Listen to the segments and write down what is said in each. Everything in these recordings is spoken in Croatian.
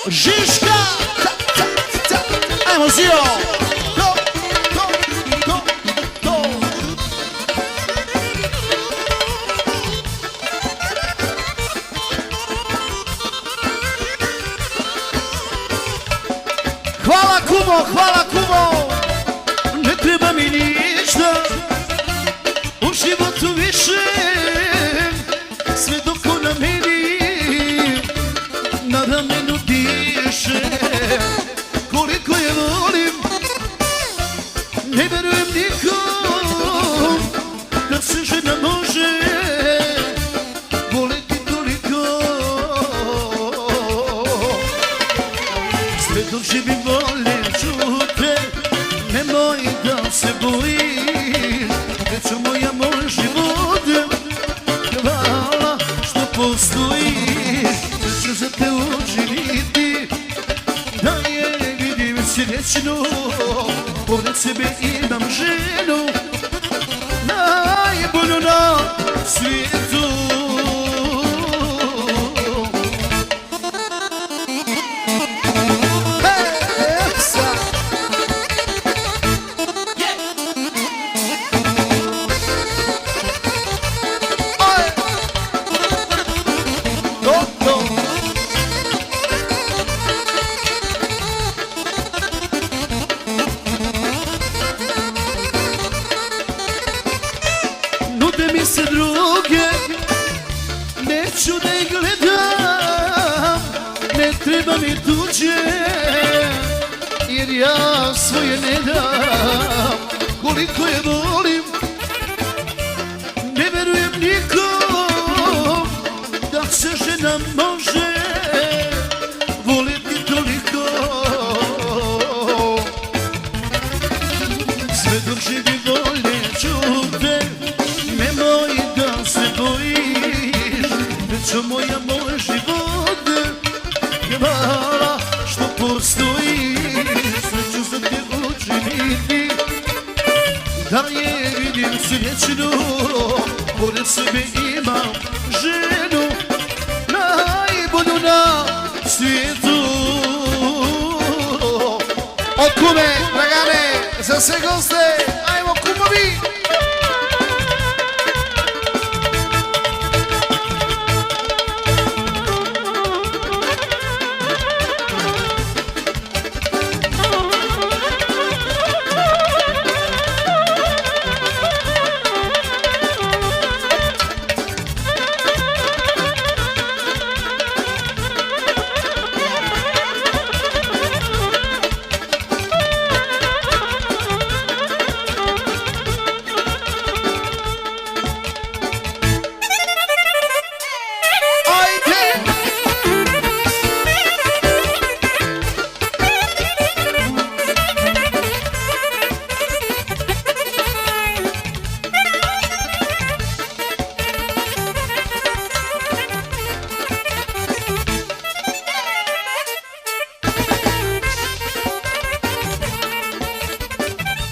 Žiška! Ajmo Zio! To! Hvala kumo! Ne treba mi ništa u životu više, sve dok na meni na ramenu diše. Koliko je volim, ne verujem nikom da se žena može voleti toliko. Sve dok živim volim te, nemoj da se bojiš, deco moja, moj život, hvala što postojiš. Sve ću za te učiniti, da je vidim srećnu, pored sebe imam ženu, najbolju na svijetu. Nude mi se druge, neću da ih gledam, ne treba mi tuđe, jer ja svoje ne dam. Koliko je volim, ne verujem nikom da se žena može voliti toliko. Sve dok živi voljeću te, nemoj da se bojiš, deco moja, moj život, hvala što postojiš. Sve ću za te učiniti, da je vidim srećnu, pored sebe imam ženu, najbolju na svijetu. Od kume, dragane, za sve goste, ajmo kumovi!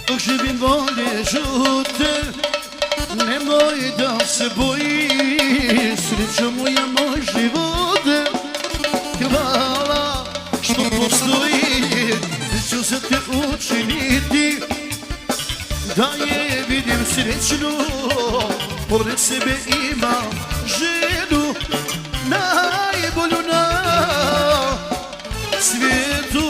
Dok živim voljeću te, nemoj da se bojiš, srećo moja, moj život, hvala što postoji. Ću za te učiniti, da je vidim srećnu, pored sebe imam ženu, najbolju na svijetu.